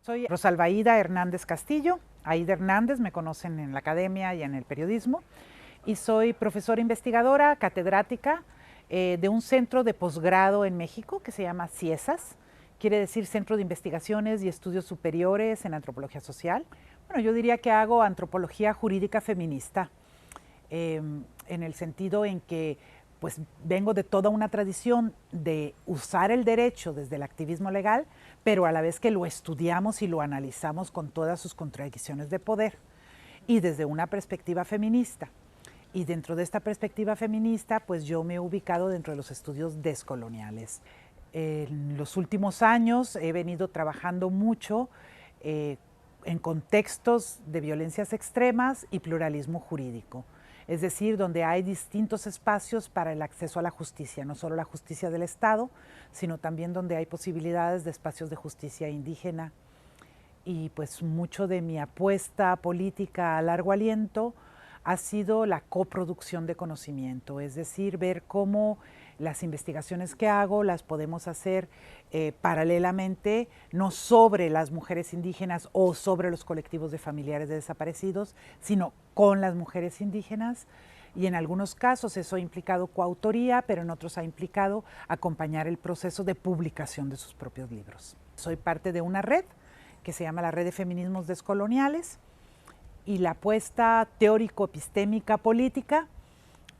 Soy Rosalbaída Hernández Castillo, Aida Hernández, me conocen en la academia y en el periodismo, y soy profesora investigadora, catedrática de un centro de posgrado en México que se llama CIESAS, quiere decir Centro de Investigaciones y Estudios Superiores en Antropología Social. Bueno, yo diría que hago antropología jurídica feminista, en el sentido en que pues vengo de toda una tradición de usar el derecho desde el activismo legal, pero a la vez que lo estudiamos y lo analizamos con todas sus contradicciones de poder y desde una perspectiva feminista. Y dentro de esta perspectiva feminista, pues yo me he ubicado dentro de los estudios descoloniales. En los últimos años he venido trabajando mucho en contextos de violencias extremas y pluralismo jurídico. Es decir, donde hay distintos espacios para el acceso a la justicia, no solo la justicia del Estado, sino también donde hay posibilidades de espacios de justicia indígena. Y pues mucho de mi apuesta política a largo aliento ha sido la coproducción de conocimiento, es decir, ver cómo las investigaciones que hago las podemos hacer paralelamente, no sobre las mujeres indígenas o sobre los colectivos de familiares de desaparecidos, sino con las mujeres indígenas. Y en algunos casos eso ha implicado coautoría, pero en otros ha implicado acompañar el proceso de publicación de sus propios libros. Soy parte de una red que se llama la Red de Feminismos Descoloniales, y la apuesta teórico-epistémica política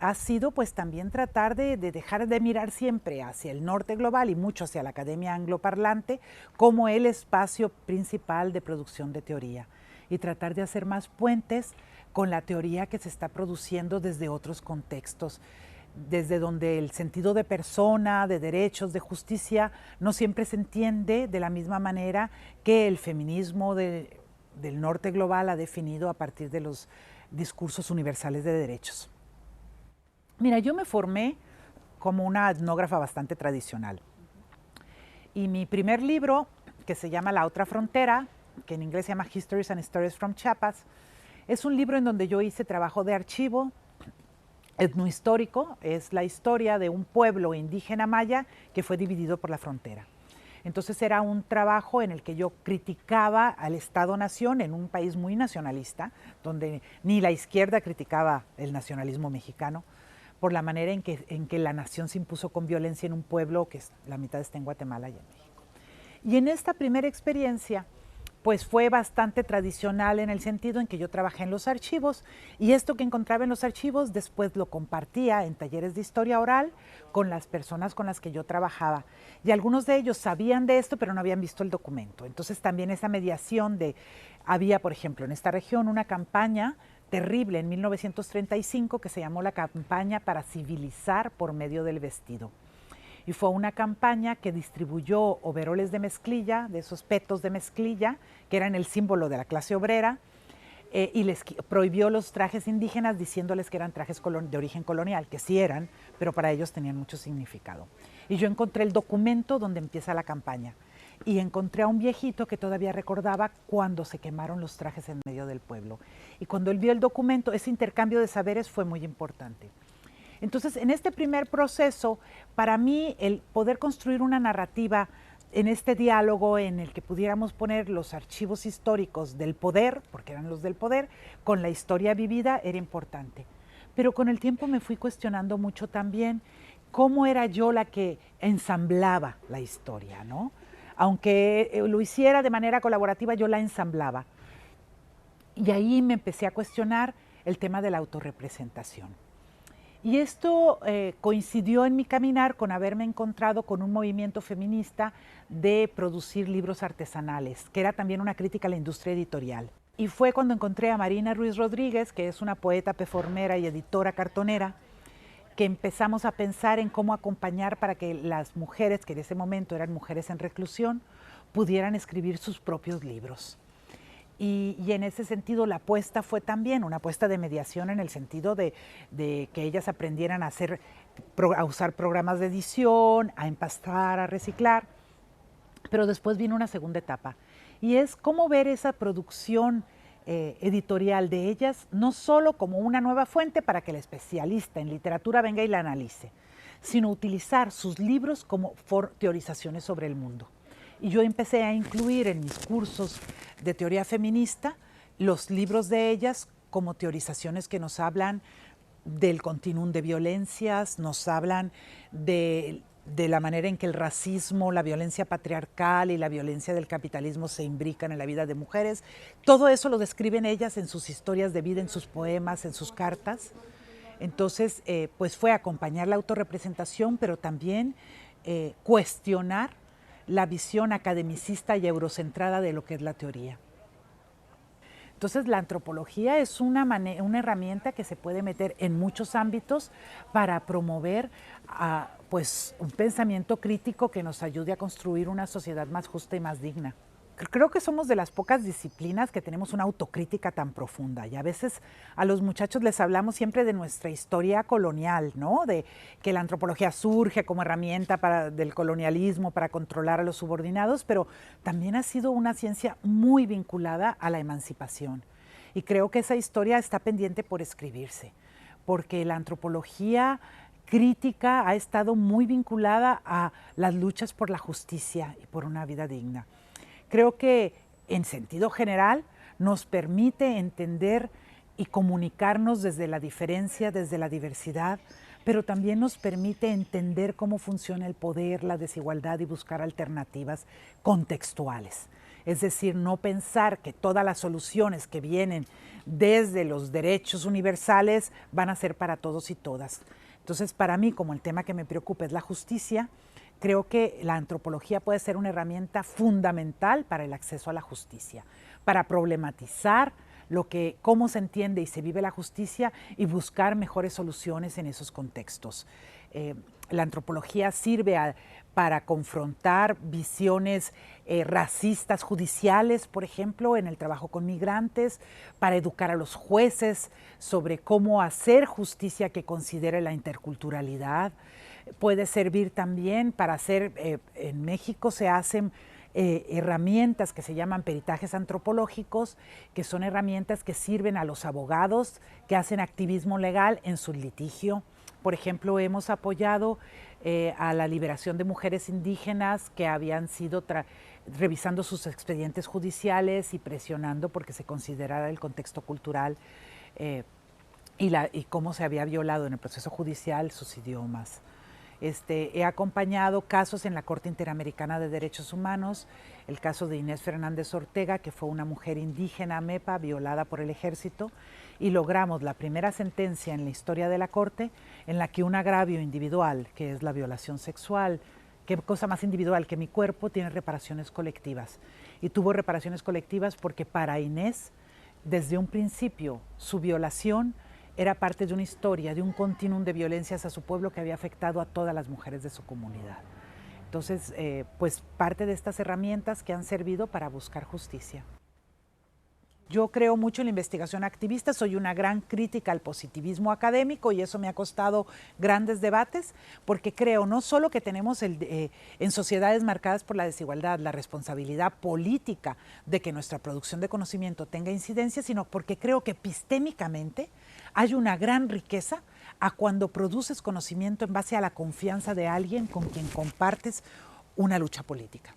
ha sido pues también tratar de dejar de mirar siempre hacia el norte global y mucho hacia la academia angloparlante como el espacio principal de producción de teoría, y tratar de hacer más puentes con la teoría que se está produciendo desde otros contextos, desde donde el sentido de persona, de derechos, de justicia, no siempre se entiende de la misma manera que el feminismo del norte global ha definido a partir de los discursos universales de derechos. Mira, yo me formé como una etnógrafa bastante tradicional. Y mi primer libro, que se llama La Otra Frontera, que en inglés se llama Histories and Stories from Chiapas, es un libro en donde yo hice trabajo de archivo etnohistórico. Es la historia de un pueblo indígena maya que fue dividido por la frontera. Entonces era un trabajo en el que yo criticaba al Estado-nación en un país muy nacionalista, donde ni la izquierda criticaba el nacionalismo mexicano, por la manera en que la nación se impuso con violencia en un pueblo que la mitad está en Guatemala y en México. Y en esta primera experiencia, pues fue bastante tradicional en el sentido en que yo trabajé en los archivos, y esto que encontraba en los archivos después lo compartía en talleres de historia oral con las personas con las que yo trabajaba. Y algunos de ellos sabían de esto, pero no habían visto el documento. Entonces también esa mediación había, por ejemplo, en esta región una campaña terrible en 1935 que se llamó la campaña para civilizar por medio del vestido. Y fue una campaña que distribuyó overoles de mezclilla, de esos petos de mezclilla, que eran el símbolo de la clase obrera, y les prohibió los trajes indígenas diciéndoles que eran trajes de origen colonial, que sí eran, pero para ellos tenían mucho significado. Y yo encontré el documento donde empieza la campaña, y encontré a un viejito que todavía recordaba cuando se quemaron los trajes en medio del pueblo. Y cuando él vio el documento, ese intercambio de saberes fue muy importante. Entonces, en este primer proceso, para mí, el poder construir una narrativa en este diálogo en el que pudiéramos poner los archivos históricos del poder, porque eran los del poder, con la historia vivida, era importante. Pero con el tiempo me fui cuestionando mucho también cómo era yo la que ensamblaba la historia, ¿no? Aunque lo hiciera de manera colaborativa, yo la ensamblaba. Y ahí me empecé a cuestionar el tema de la autorrepresentación. Y esto coincidió en mi caminar con haberme encontrado con un movimiento feminista de producir libros artesanales, que era también una crítica a la industria editorial. Y fue cuando encontré a Marina Ruiz Rodríguez, que es una poeta performera y editora cartonera, que empezamos a pensar en cómo acompañar para que las mujeres, que en ese momento eran mujeres en reclusión, pudieran escribir sus propios libros. Y en ese sentido la apuesta fue también una apuesta de mediación en el sentido de que ellas aprendieran a usar programas de edición, a empastar, a reciclar. Pero después vino una segunda etapa, y es cómo ver esa producción editorial de ellas no solo como una nueva fuente para que el especialista en literatura venga y la analice, sino utilizar sus libros como teorizaciones sobre el mundo. Y yo empecé a incluir en mis cursos de teoría feminista los libros de ellas como teorizaciones que nos hablan del continuum de violencias, nos hablan de la manera en que el racismo, la violencia patriarcal y la violencia del capitalismo se imbrican en la vida de mujeres. Todo eso lo describen ellas en sus historias de vida, en sus poemas, en sus cartas. Entonces, pues fue acompañar la autorrepresentación, pero también cuestionar la visión academicista y eurocentrada de lo que es la teoría. Entonces, la antropología es una herramienta que se puede meter en muchos ámbitos para promover pues, un pensamiento crítico que nos ayude a construir una sociedad más justa y más digna. Creo que somos de las pocas disciplinas que tenemos una autocrítica tan profunda y a veces a los muchachos les hablamos siempre de nuestra historia colonial, ¿no? De que la antropología surge como herramienta del colonialismo para controlar a los subordinados, pero también ha sido una ciencia muy vinculada a la emancipación. Y creo que esa historia está pendiente por escribirse, porque la antropología crítica ha estado muy vinculada a las luchas por la justicia y por una vida digna. Creo que en sentido general nos permite entender y comunicarnos desde la diferencia, desde la diversidad, pero también nos permite entender cómo funciona el poder, la desigualdad y buscar alternativas contextuales. Es decir, no pensar que todas las soluciones que vienen desde los derechos universales van a ser para todos y todas. Entonces, para mí, como el tema que me preocupa es la justicia, creo que la antropología puede ser una herramienta fundamental para el acceso a la justicia, para problematizar cómo se entiende y se vive la justicia y buscar mejores soluciones en esos contextos. La antropología sirve para confrontar visiones racistas judiciales, por ejemplo, en el trabajo con migrantes, para educar a los jueces sobre cómo hacer justicia que considere la interculturalidad. Puede servir también para hacer, en México se hacen herramientas que se llaman peritajes antropológicos, que son herramientas que sirven a los abogados que hacen activismo legal en su litigio. Por ejemplo, hemos apoyado a la liberación de mujeres indígenas que habían sido revisando sus expedientes judiciales y presionando porque se considerara el contexto cultural y cómo se había violado en el proceso judicial sus idiomas. He acompañado casos en la Corte Interamericana de Derechos Humanos, el caso de Inés Fernández Ortega, que fue una mujer indígena mepa violada por el ejército, y logramos la primera sentencia en la historia de la Corte en la que un agravio individual, que es la violación sexual, qué cosa más individual que mi cuerpo, tiene reparaciones colectivas. Y tuvo reparaciones colectivas porque para Inés, desde un principio, su violación era parte de una historia, de un continuum de violencias a su pueblo que había afectado a todas las mujeres de su comunidad. Entonces, pues parte de estas herramientas que han servido para buscar justicia. Yo creo mucho en la investigación activista, soy una gran crítica al positivismo académico y eso me ha costado grandes debates, porque creo no solo que tenemos en sociedades marcadas por la desigualdad la responsabilidad política de que nuestra producción de conocimiento tenga incidencia, sino porque creo que epistémicamente hay una gran riqueza a cuando produces conocimiento en base a la confianza de alguien con quien compartes una lucha política.